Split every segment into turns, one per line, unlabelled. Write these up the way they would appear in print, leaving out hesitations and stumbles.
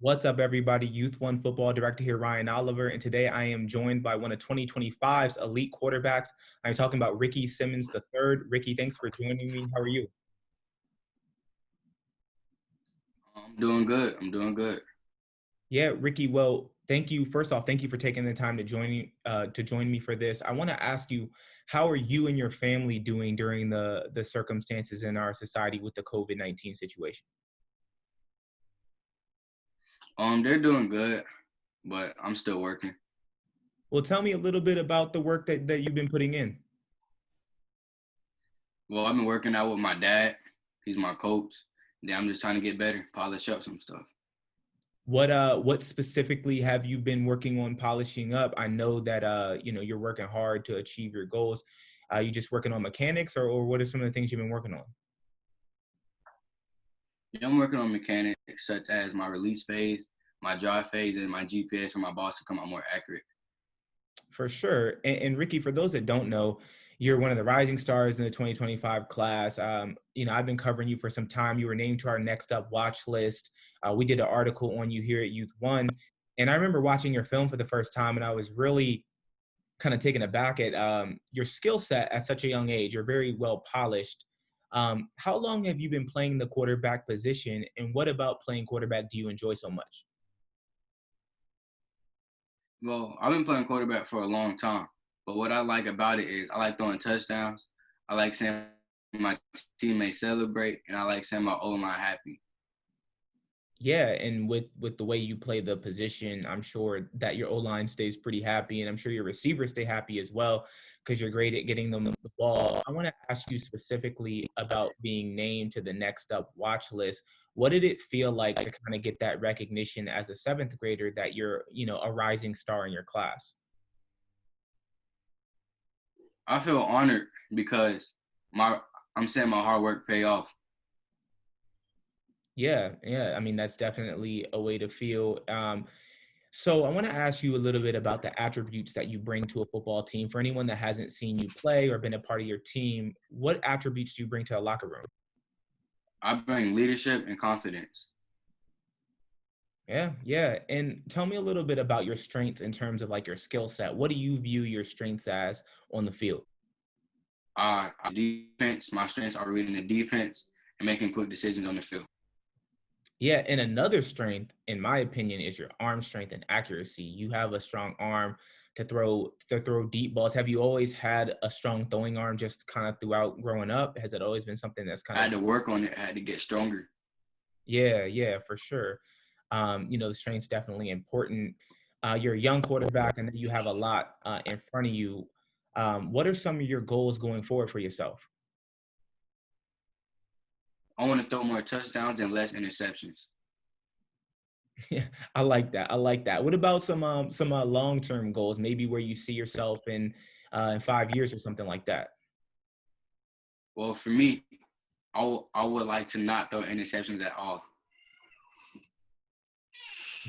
What's up, everybody? Youth1 Football Director here, Ryan Oliver, and today I am joined by one of 2025's elite quarterbacks. I'm talking about Ricky Simmons III. Ricky, thanks for joining me. How are you?
I'm doing good. I'm doing good.
Yeah, Ricky. Well, thank you. First off, thank you for taking the time to join me for this. I want to ask you, how are you and your family doing during the circumstances in our society with the COVID-19 situation?
They're doing good, but I'm still working.
Well, tell me a little bit about the work that you've been putting in.
Well, I've been working out with my dad. He's my coach. Then I'm just trying to get better, polish up some stuff.
What specifically have you been working on polishing up? I know that you're working hard to achieve your goals. You just working on mechanics, or what are some of the things you've been working on?
Yeah, I'm working on mechanics such as my release phase, my drive phase, and my GPS for my balls to come out more accurate.
For sure. And Ricky, for those that don't know, you're one of the rising stars in the 2025 class. I've been covering you for some time. You were named to our next Up watch list. We did an article on you here at Youth1. And I remember watching your film for the first time, and I was really kind of taken aback at your skill set at such a young age. You're very well polished. How long have you been playing the quarterback position, and what about playing quarterback do you enjoy so much?
Well, I've been playing quarterback for a long time, but what I like about it is I like throwing touchdowns. I like seeing my teammates celebrate, and I like seeing my O-line happy.
Yeah, and with the way you play the position, I'm sure that your O-line stays pretty happy, and I'm sure your receivers stay happy as well because you're great at getting them the ball. I want to ask you specifically about being named to the next up watch list. What did it feel like to kind of get that recognition as a seventh grader that you're, a rising star in your class?
I feel honored because my I'm seeing my hard work pay off.
Yeah. I mean, that's definitely a way to feel. So I want to ask you a little bit about the attributes that you bring to a football team. For anyone that hasn't seen you play or been a part of your team, what attributes do you bring to a locker room?
I bring leadership and confidence.
Yeah. And tell me a little bit about your strengths in terms of like your skill set. What do you view your strengths as on the field?
Defense. My strengths are reading the defense and making quick decisions on the field.
Yeah, and another strength, in my opinion, is your arm strength and accuracy. You have a strong arm to throw deep balls. Have you always had a strong throwing arm just kind of throughout growing up? Has it always been something that's kind
I
of
had to work on it. I had to get stronger.
Yeah, for sure. The strength's definitely important. You're a young quarterback, and you have a lot in front of you. What are some of your goals going forward for yourself?
I want to throw more touchdowns and less interceptions.
Yeah, I like that. I like that. What about some long-term goals, maybe where you see yourself in 5 years or something like that?
Well, for me, I would like to not throw interceptions at all.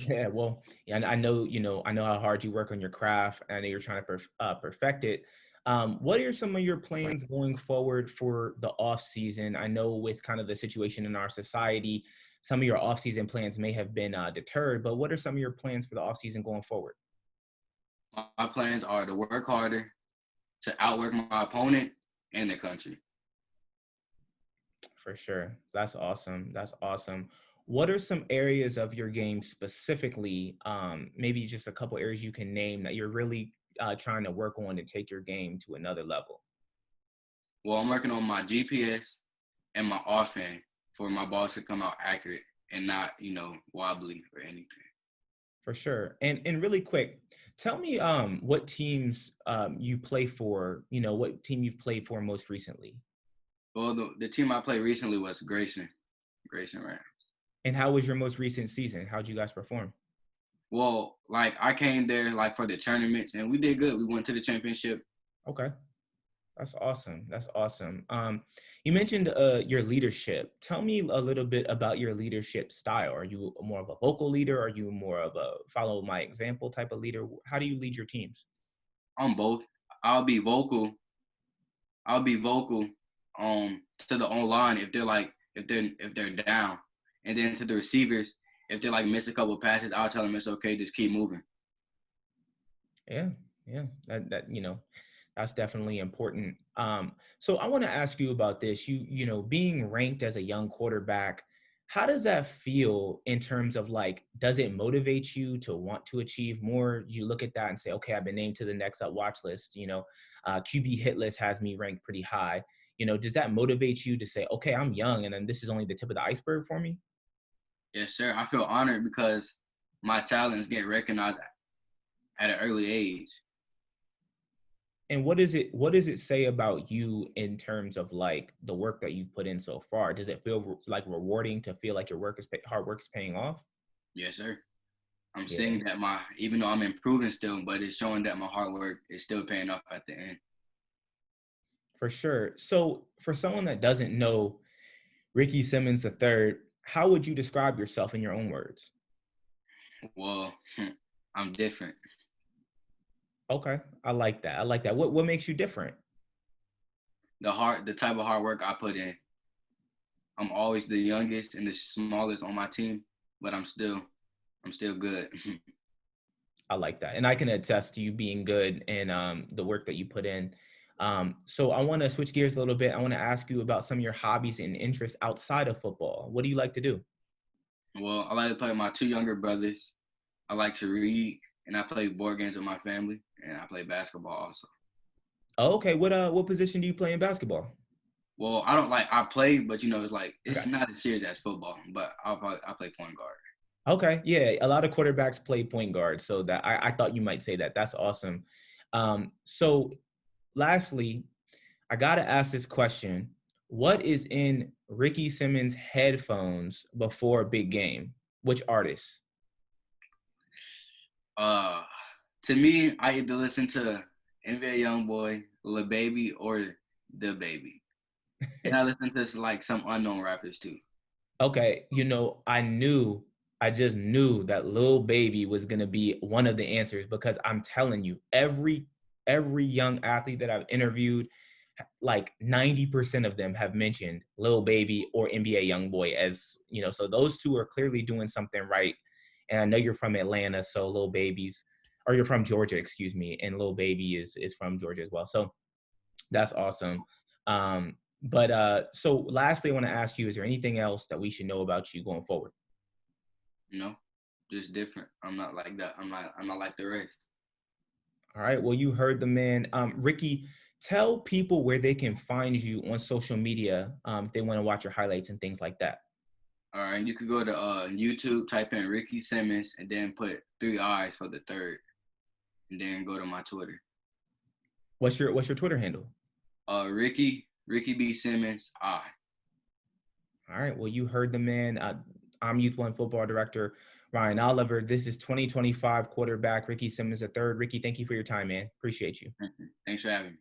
Yeah, well, yeah, and I know how hard you work on your craft, and I know you're trying to perfect it. What are some of your plans going forward for the off season? I know with kind of the situation in our society, some of your off season plans may have been deterred, but what are some of your plans for the off season going forward?
My plans are to work harder, to outwork my opponent and the country.
For sure. That's awesome. That's awesome. What are some areas of your game specifically, maybe just a couple areas you can name that you're really trying to work on to take your game to another level?
Well, I'm working on my GPS and my offhand for my balls to come out accurate and not, wobbly or anything.
For sure. And really quick, tell me what teams you play for, what team you've played for most recently.
Well, the team I played recently was Grayson Rams.
And how was your most recent season? How'd you guys perform?
Well, like I came there like for the tournaments and we did good. We went to the championship.
Okay. That's awesome. That's awesome. You mentioned your leadership. Tell me a little bit about your leadership style. Are you more of a vocal leader? Are you more of a follow my example type of leader? How do you lead your teams?
I'm both. I'll be vocal. I'll be vocal to the online if they're down, and then to the receivers if they like miss a couple passes, I'll tell them it's okay, just keep moving.
Yeah, yeah, that that's definitely important. So I want to ask you about this. Being ranked as a young quarterback, how does that feel in terms of like, does it motivate you to want to achieve more? You look at that and say, okay, I've been named to the next Up watch list. QB hit list has me ranked pretty high. Does that motivate you to say, okay, I'm young, and then this is only the tip of the iceberg for me?
Yes, sir. I feel honored because my talents get recognized at an early age.
And what does it say about you in terms of like the work that you've put in so far? Does it feel like rewarding to feel like your hard work is paying off?
Yes, sir. I'm
Yeah,
seeing that even though I'm improving still, but it's showing that my hard work is still paying off at the end.
for sure. So for someone that doesn't know Ricky Simmons III, how would you describe yourself in your own words?
Well, I'm different.
Okay, I like that. I like that. What makes you different?
The type of hard work I put in. I'm always the youngest and the smallest on my team, but I'm still good.
I like that. And I can attest to you being good and the work that you put in. So I want to switch gears a little bit. I want to ask you about some of your hobbies and interests outside of football. What do you like to do?
Well, I like to play with my two younger brothers. I like to read, and I play board games with my family, and I play basketball also.
Oh, okay. What position do you play in basketball?
Well, I play, but it's like
I
it's
got you.
not as serious as football. But I play point guard.
Okay. Yeah. A lot of quarterbacks play point guard. So that I thought you might say that. That's awesome. So lastly, I gotta ask this question. What is in Ricky Simmons headphones before a big game? Which artist?
Uh, to me, I either listen to NBA YoungBoy, Lil Baby, or The Baby, and I listen to like some unknown rappers too.
Okay, I just knew that Lil Baby was gonna be one of the answers because I'm telling you, every young athlete that I've interviewed, like 90% of them have mentioned Lil Baby or NBA YoungBoy as, so those two are clearly doing something right. And I know you're from Atlanta, so Lil Baby's, or you're from Georgia, excuse me, and Lil Baby is from Georgia as well. So that's awesome. So lastly, I want to ask you, is there anything else that we should know about you going forward?
You know, just different. I'm not like that. I'm not like the rest.
All right. Well, you heard the man. Ricky, tell people where they can find you on social media if they want to watch your highlights and things like that.
All right, and you could go to YouTube, type in Ricky Simmons, and then put 3 eyes for the third, and then go to my Twitter.
What's your Twitter handle?
Ricky B Simmons I.
All right. Well, you heard the man. I'm Youth1 Football Director Ryan Oliver. This is 2025 quarterback Ricky Simmons III. Ricky, thank you for your time, man. Appreciate you.
Thanks for having me.